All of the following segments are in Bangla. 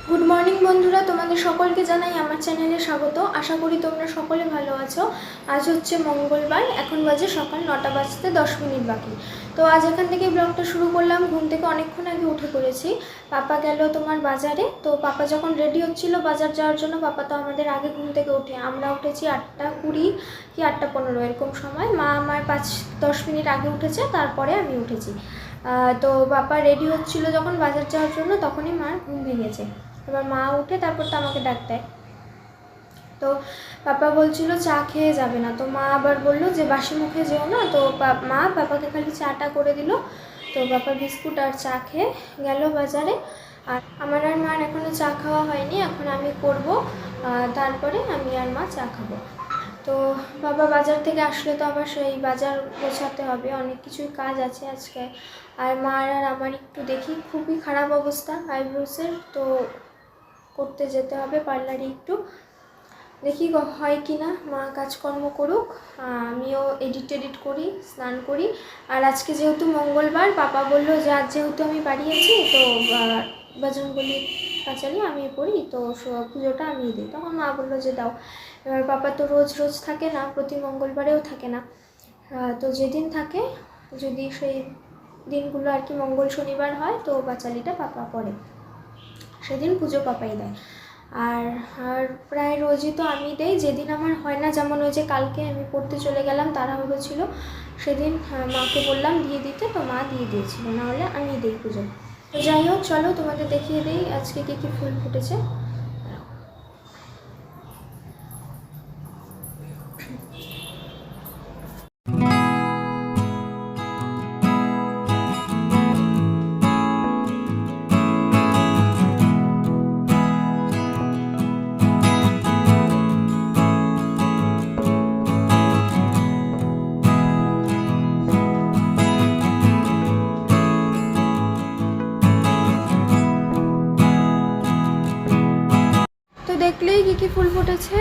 গুড মর্নিং বন্ধুরা, তোমাদের সকলকে জানাই আমার চ্যানেলে স্বাগত। আশা করি তোমরা সকলে ভালো আছো। আজ হচ্ছে মঙ্গলবার, এখন বাজে সকাল 9টা বাজতে 10 মিনিট বাকি। তো আজ এখান থেকে ব্লগটা শুরু করলাম। ঘুম থেকে অনেকক্ষণ আগে উঠে পড়েছি। পাপা গেল তোমার বাজারে। তো পাপা যখন রেডি হচ্ছিল বাজার যাওয়ার জন্য, পাপা তো আমাদের আগে ঘুম থেকে উঠে, আমরা উঠেছি 8টা 20 কি 8টা 15 এরকম সময়। মা আমার 5-10 মিনিট আগে উঠেছে, তারপরে আমি উঠেছি। তো বাবা রেডি হচ্ছিল যখন বাজার যাওয়ার জন্য, তখনই মার ঘুম ভেঙেছে। এবার মা উঠে তারপর তো আমাকে ডাক দেয়। তো পাপা বলছিল চা খেয়ে যাবে না, তো মা আবার বললো যে বাসি মুখে যেও না। তো মা পাপাকে খালি চাটা করে দিল। তো পাপা বিস্কুট আর চা খেয়ে গেল বাজারে। আর আমার আর মার এখনও চা খাওয়া হয়নি, এখন আমি করব, তারপরে আমি আর মা চা খাবো। তো বাবা বাজার থেকে আসলে তো আবার সেই বাজার গোছাতে হবে, অনেক কিছুই কাজ আছে আজকে। আর মার আর আমার একটু দেখি খুবই খারাপ অবস্থা আইব্রোসের, তো করতে যেতে হবে পার্লারে। একটু দেখি হয় কি না, মা কাজকর্ম করুক, আমিও এডিট করি, স্নান করি। আর আজকে যেহেতু মঙ্গলবার, পাপা বললো যে আজ যেহেতু আমি বাড়ি আছি, তো বজরংবলী পাঁচালি আমি পড়ি, তো পুজোটা আমি দিই। তখন মা বললো যে দাও। এবার পাপা তো রোজ রোজ থাকে না, প্রতি মঙ্গলবারেও থাকে না। তো যেদিন থাকে, যদি সেই দিনগুলো আর কি মঙ্গল শনিবার হয়, তো পাঁচালিটা পাপা পড়ে, সেদিন পুজো পাপাই দেয়। আর প্রায় রোজই তো আমি দেই, যেদিন আমার হয় না, যেমন ওই যে কালকে আমি পড়তে চলে গেলাম, তাড়াহুড়ো ছিল, সেদিন মাকে বললাম দিয়ে দিতে, তো মা দিয়ে দিয়েছিল, নাহলে আমি দিই পুজো। তো যাই হোক, চলো তোমাদের দেখিয়ে দিই আজকে কী কী ফুল ফুটেছে। দেখলেই কী কী ফুল ফুটেছে।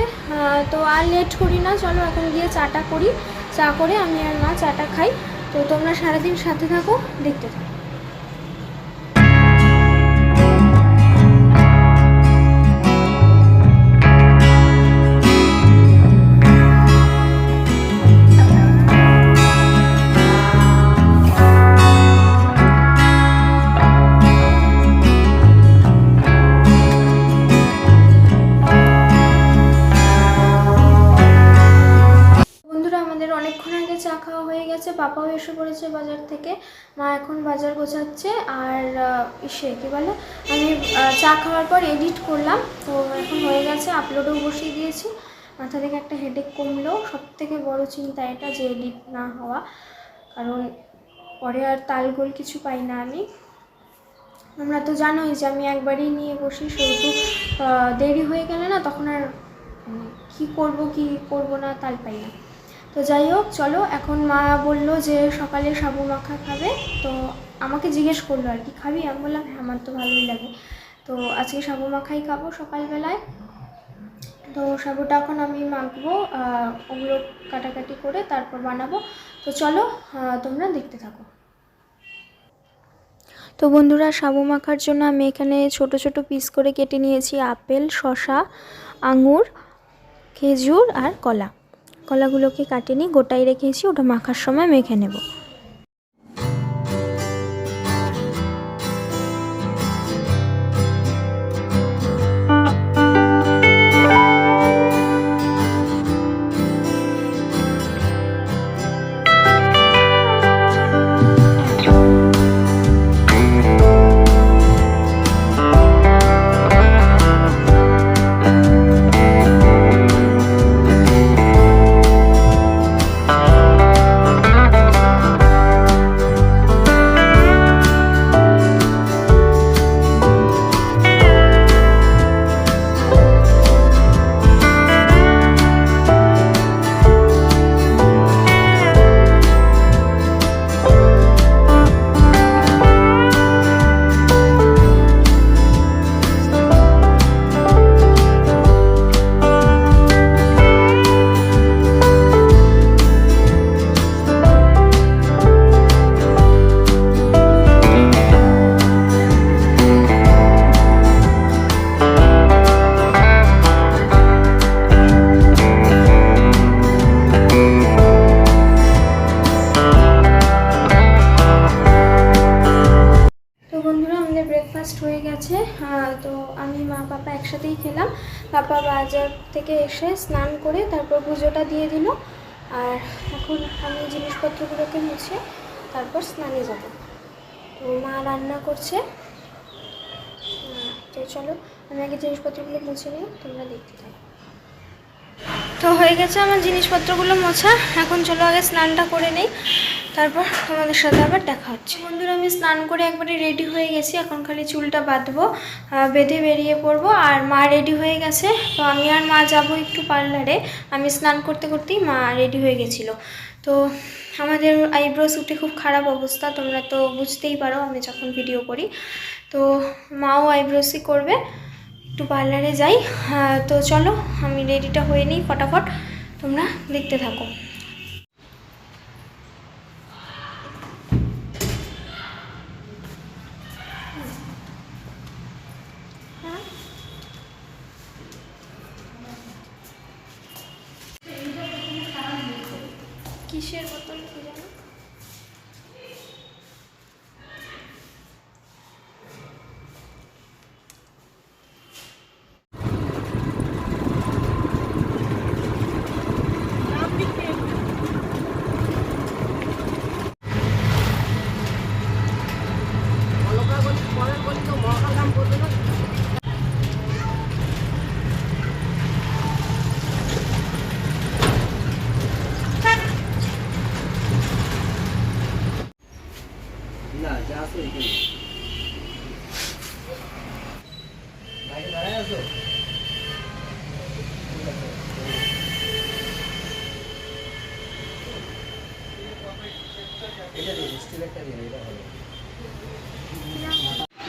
তো আর লেট করি না, চলো এখন গিয়ে চাটা করি। চা করে আমি আর মা চাটা খাই। তো তোমরা সারাদিন সাথে থাকো, দেখতে থাকো। অনেকক্ষণ আগে চা খাওয়া হয়ে গেছে, পাপাও এসে পড়েছে বাজার থেকে। মা এখন বাজার গোছাচ্ছে, আর কী বলে, আমি চা খাওয়ার পর এডিট করলাম, তো এখন হয়ে গেছে, আপলোডও বসিয়ে দিয়েছি। মাথা থেকে একটা হেডেক কমলো। সবথেকে বড় চিন্তা এটা যে এডিট না হওয়া, কারণ পরে আর তালগোল কিছু পাই না আমি। আমরা তো জানোই যে আমি একবারই নিয়ে বসি, সেহেতু দেরি হয়ে গেলে না, তখন আর কী করবো না তাল পাই না। তো যাই হোক, চলো এখন মা বললো যে সকালে সাবু মাখা খাবে, তো আমাকে জিজ্ঞেস করলো আর কি খাবি, আমি বললাম হ্যাঁ আমার তো ভালোই লাগে। তো আজকে সাবু মাখাই খাবো সকালবেলায়। তো সাবুটা এখন আমি মাখবো, ওগুলো কাটাকাটি করে তারপর বানাবো। তো চলো তোমরা দেখতে থাকো। তো বন্ধুরা, সাবু মাখার জন্য আমি এখানে ছোট ছোট পিস করে কেটে নিয়েছি আপেল, শসা, আঙুর, খেজুর আর কলাগুলোকে কাটিয়ে নিয়ে গোটাই রেখেছি, ওটা মাখার সময় মেখে নেব। তো আমি মা পাপা একসাথেই খেলাম। পাপা বাজার থেকে এসে স্নান করে তারপর পুজোটা দিয়ে দিল, আর এখন আমি জিনিসপত্রগুলোকে মুছে তারপর স্নানে যাব। তো মা রান্না করছে, তো চলো আমি আগে জিনিসপত্রগুলো মুছে নিই, তোমরা দেখতে থাকো। তো হয়ে গেছে আমার জিনিসপত্রগুলো মোছা, এখন চলো আগে স্নানটা করে নেই, তারপর তোমাদের সাথে আবার দেখা হচ্ছে। বন্ধুরা আমি স্নান করে একবারে রেডি হয়ে গেছি, এখন খালি চুলটা বাঁধবো, বেঁধে বেরিয়ে পড়বো। আর মা রেডি হয়ে গেছে, তো আমি আর মা যাব একটু পার্লারে। আমি স্নান করতে করতেই মা রেডি হয়ে গেছিলো। তো আমাদের আইব্রোস উঠে খুব খারাপ অবস্থা, তোমরা তো বুঝতেই পারো আমি যখন ভিডিও করি। তো মাও আইব্রোসই করবে, একটু পার্লারে যাই। তো চলো আমি রেডিটা হয়ে নিই ফটাফট, তোমরা দেখতে থাকো। কিসের বোতল কি জানো?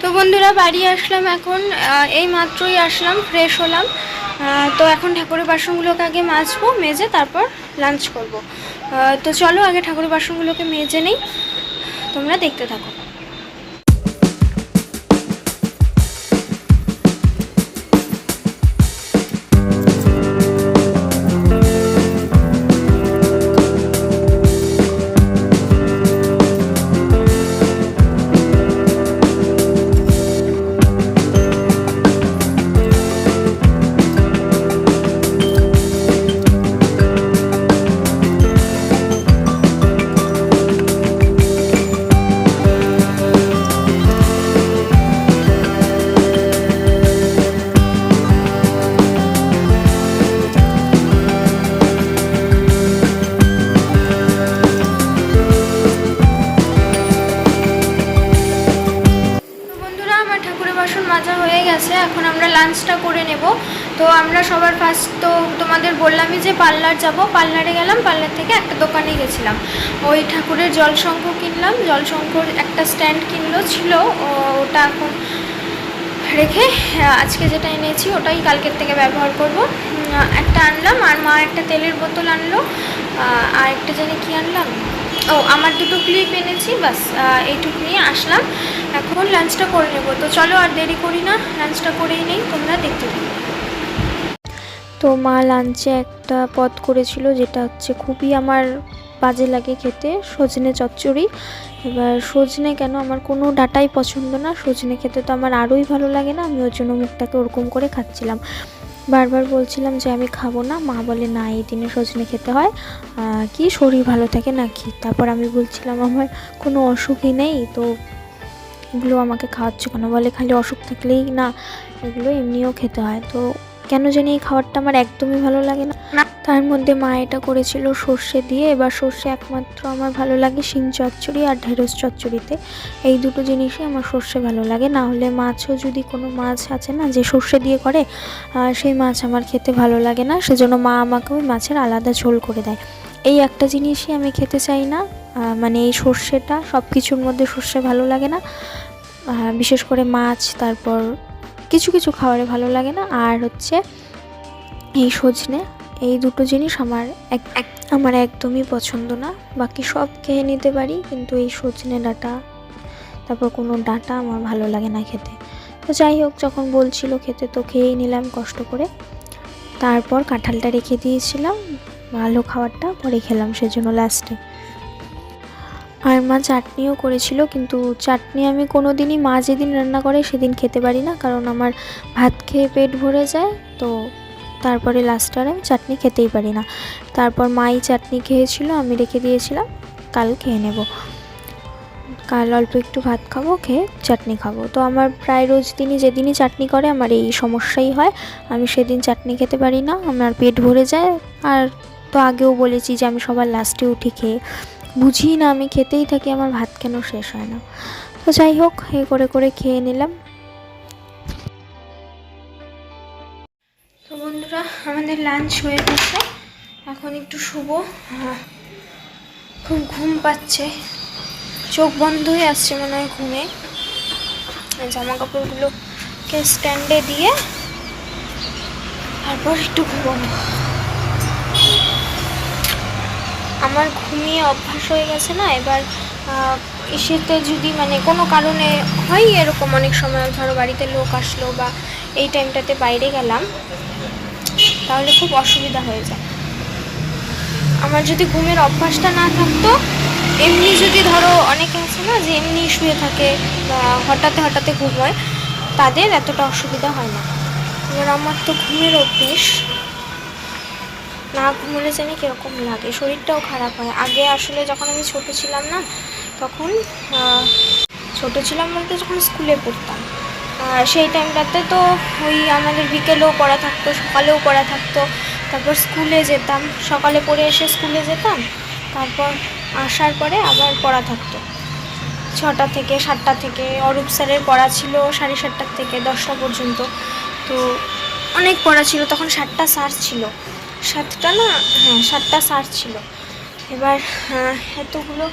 তো বন্ধুরা বাড়ি আসলাম এখন, এই মাত্রই আসলাম, ফ্রেশ হলাম। তো এখন ঠাকুরের বাসনগুলোকে আগে মাজবো, মেজে তারপর লাঞ্চ করব। তো চলো আগে ঠাকুরের বাসনগুলোকে মেজে নেই, তোমরা দেখতে থাকো। মাজা হয়ে গেছে, এখন আমরা লাঞ্চটা করে নেব। তো আমরা সবার ফার্স্ট তো তোমাদের বললামই যে পার্লার যাব, পার্লারে গেলাম, পার্লার থেকে একটা দোকানে গেছিলাম, ওই ঠাকুরের জলশঙ্খ কিনলাম, জলশঙ্খর একটা স্ট্যান্ড কিনলো ছিল, ওটা এখন রেখে আজকে যেটা এনেছি ওটাই কালকের থেকে ব্যবহার করব। একটা আনলাম, আর মা একটা তেলের বোতল আনলো, আর একটা জানি কি আনলাম, আমার দুটো ক্লিপ এনেছি, বাস এইটুকু নিয়ে আসলাম। এখন লাঞ্চটা করে নেবো, তো চলো আর দেরি করি না, লাঞ্চটা করেই নেই, তোমরা দেখতে থাকো। তো মা লাঞ্চে একটা পদ করেছিল, যেটা হচ্ছে খুবই আমার বাজে লাগে খেতে, সজনে চচ্চড়ি। এবার সজনে কেন, আমার কোনো ডাটাই পছন্দ না, সজনে খেতে তো আমার আরোই ভালো লাগে না, আমি ওর জন্য মুখটাকে ওরকম করে খাচ্ছিলাম। বারবার বলছিলাম যে আমি খাবো না, মা বলে না এই দিনে সজনে খেতে হয়, কি শরীর ভালো থাকে নাকি। তারপর আমি বলছিলাম আমার কোনো অসুখই নেই, তো এগুলো আমাকে খাওয়াচ্ছ কেন, বলে খালি অসুখ থাকলেই না, এগুলো এমনিও খেতে হয়। তো কেন জানি এই খাবারটা আমার একদমই ভালো লাগে না। তার মধ্যে মা এটা করেছিল সর্ষে দিয়ে, এবার সর্ষে একমাত্র আমার ভালো লাগে শিং চচ্চড়ি আর ঢেঁড়স চচ্চড়িতে, এই দুটো জিনিসই আমার সর্ষে ভালো লাগে। না হলে মাছও যদি কোনো মাছ আছে না যে সর্ষে দিয়ে করে, সেই মাছ আমার খেতে ভালো লাগে না, সেজন্য মা আমাকে ওই মাছের আলাদা ঝোল করে দেয়। এই একটা জিনিসই আমি খেতে চাই না, মানে এই সর্ষেটা, সব কিছুর মধ্যে সর্ষে ভালো লাগে না, বিশেষ করে মাছ, তারপর কিছু কিছু খাবারে ভালো লাগে না, আর হচ্ছে এই সজনে, এই দুটো জিনিস আমার একদমই পছন্দ না। বাকি সব খেয়ে নিতে পারি, কিন্তু এই সজনে ডাঁটা, তারপর কোনো ডাঁটা আমার ভালো লাগে না খেতে। তো যাই হোক, যখন বলছিল খেতে তো খেয়েই নিলাম কষ্ট করে। তারপর কাঁঠালটা রেখে দিয়েছিলাম, ভালো খাবারটা পরে খেলাম, সেজন্য লাস্টে। আর মা চাটনিও করেছিল, কিন্তু চাটনি আমি কোনো দিনই মা যেদিন রান্না করে সেদিন খেতে পারি না, কারণ আমার ভাত খেয়ে পেট ভরে যায়। তো তারপরে লাস্টে আর আমি চাটনি খেতেই পারি না। তারপর মাই চাটনি খেয়েছিল, আমি রেখে দিয়েছিলাম, কাল খেয়ে নেব। কাল অল্প একটু ভাত খাবো, খেয়ে চাটনি খাবো। তো আমার প্রায় রোজ দিনই যেদিনই চাটনি করে আমার এই সমস্যাই হয়, আমি সেদিন চাটনি খেতে পারি না, আমার পেট ভরে যায়। আর তো আগেও বলেছি যে আমি সবার লাস্টে উঠি খেয়ে, বুঝি না আমি খেতেই থাকি, আমার ভাত কেন শেষ হয় না। তো যাই হোক, এ করে করে খেয়ে নিলাম। তো বন্ধুরা, আমাদের লাঞ্চ হয়ে গেছে, এখন একটু শুবো। খুব ঘুম পাচ্ছে, চোখ বন্ধ হয়ে আসছে মনে হয় ঘুমে। জামা কাপড়গুলোকে স্ট্যান্ডে দিয়ে তারপর একটু ঘুমাবো। আমার ঘুমিয়ে অভ্যাস হয়ে গেছে না, এবার এসেতে যদি মানে কোনো কারণে হয় এরকম, অনেক সময় ধরো বাড়িতে লোক আসলো বা এই টাইমটাতে বাইরে গেলাম, তাহলে খুব অসুবিধা হয়ে যায়। আমার যদি ঘুমের অভ্যাসটা না থাকতো, এমনি যদি ধরো অনেকে আছে না যে এমনি শুয়ে থাকে বা হঠাৎ ঘুম হয়, তাদের এতটা অসুবিধা হয় না। এবার আমার তো ঘুমের অভ্যেস, না ঘুমোলে জানি কীরকম লাগে, শরীরটাও খারাপ হয়। আগে আসলে যখন আমি ছোটো ছিলাম না, তখন ছোটো ছিলাম বলতে যখন স্কুলে পড়তাম, সেই টাইমটাতে তো ওই আমাদের বিকেলেও পড়া থাকতো, সকালেও পড়া থাকতো, তারপর স্কুলে যেতাম, সকালে পড়ে এসে স্কুলে যেতাম, তারপর আসার পরে আবার পড়া থাকতো 6টা থেকে 7টা থেকে। অরূপ স্যারের পড়া ছিল 7:30 থেকে 10টা পর্যন্ত, তো অনেক পড়া ছিল। তখন 7টা স্যার ছিল, 7টা না, হ্যাঁ 7টা স্যার ছিল। এবার এতগুলো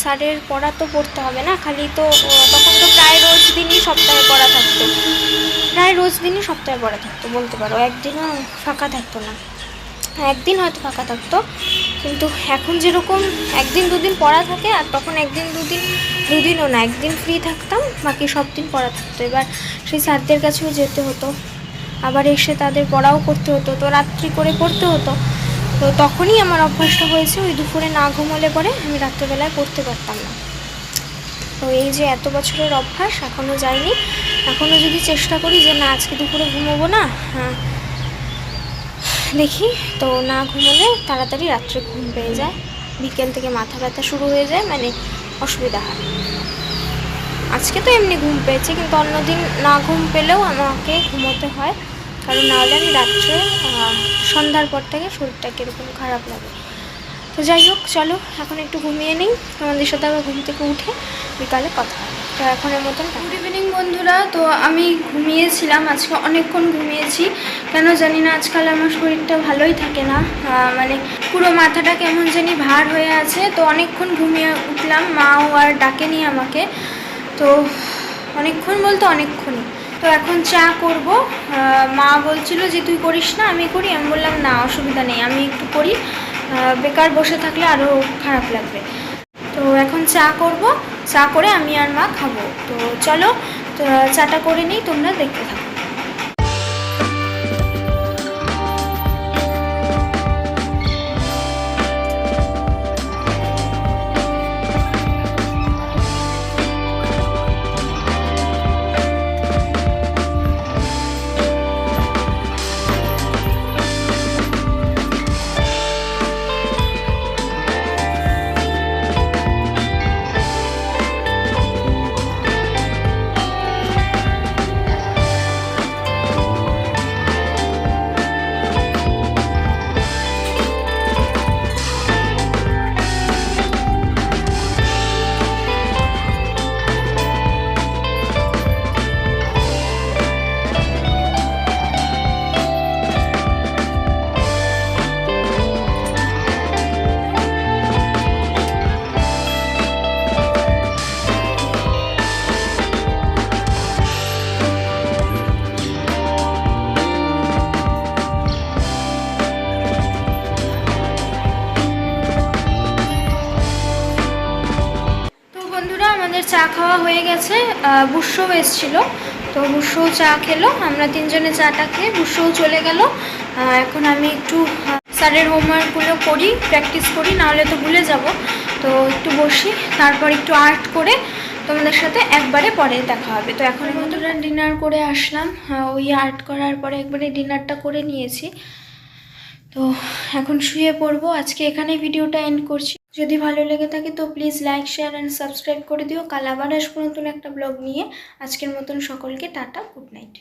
স্যারের পড়া তো পড়তে হবে না খালি, তো তখন তো প্রায় রোজ দিনই সপ্তাহে পড়া থাকতো, পড়া থাকতো বলতে পারো, একদিনও ফাঁকা থাকতো না। একদিন হয়তো ফাঁকা থাকতো, কিন্তু এখন যেরকম একদিন দুদিন পড়া থাকে, আর তখন একদিন দুদিনও না, একদিন ফ্রি থাকতাম, বাকি সব দিন পড়া থাকতো। এবার সেই স্যারদের কাছেও যেতে হতো, আবার এসে তাদের পড়াও করতে হতো, তো রাত্রি করে পড়তে হতো। তো তখনই আমার অভ্যাসটা হয়েছে, ওই দুপুরে না ঘুমোলে পরে আমি রাত্রেবেলায় পড়তে পারতাম না। তো এই যে এত বছরের অভ্যাস এখনও যায়নি, এখনও যদি চেষ্টা করি যে না আজকে দুপুরে ঘুমোবো না, দেখি তো না ঘুমোলে তাড়াতাড়ি রাত্রে ঘুম পেয়ে যায়, বিকেল থেকে মাথা ব্যথা শুরু হয়ে যায়, মানে অসুবিধা হয়। আজকে তো এমনি ঘুম পেয়েছে, কিন্তু অন্যদিন না ঘুম পেলেও আমাকে ঘুমোতে হয়, কারণ নাহলে আমি রাত্রে সন্ধ্যার পর থেকে শরীরটা কীরকম খারাপ লাগে। তো যাই হোক, চলো এখন একটু ঘুমিয়ে নিই, আমাদের সাথে আবার ঘুম থেকে উঠে বিকালে কথা হয়। তো এখনের মতন গুড ইভিনিং বন্ধুরা। তো আমি ঘুমিয়েছিলাম, আজকে অনেকক্ষণ ঘুমিয়েছি, কেন জানি না আজকাল আমার শরীরটা ভালোই থাকে না, মানে পুরো মাথাটা কেমন জানি ভার হয়ে আছে। তো অনেকক্ষণ ঘুমিয়ে উঠলাম, মাও আর ডাকেনি আমাকে, তো অনেকক্ষণ বলতে অনেকক্ষণই। তো এখন চা করব, মা বলছিল যে তুই করিস না, আমি করি। আমি বললাম না অসুবিধা নেই, আমি একটু করি, বেকার বসে থাকলে আরও খারাপ লাগবে। তো এখন চা করব, চা করে আমি আর মা খাবো। তো চলো চাটা করে নিই, তোমরা দেখতে থাকো। আমাদের চা খাওয়া হয়ে গেছে, বুসও এসেছিল, তো বুসও চা খেলো, আমরা তিনজনে চাটা খেয়ে বুসও চলে গেল। এখন আমি একটু স্যারের হোমওয়ার্কগুলো করি, প্র্যাকটিস করি, নাহলে তো ভুলে যাব। তো একটু বসি, তারপর একটু আর্ট করে তোমাদের সাথে একবারে পরে দেখা হবে। তো এখন বন্ধুরা ডিনার করে আসলাম, ওই আর্ট করার পরে একবারে ডিনারটা করে নিয়েছি। তো এখন শুয়ে পড়বো। আজকে এখানে ভিডিওটা এন্ড করছি। যদি ভালো লেগে থাকে তো please like, share and subscribe করে দিও। কাল আবার আসবো নতুন একটা ব্লগ নিয়ে। আজকের মতন সকলকে টাটা, গুড নাইট।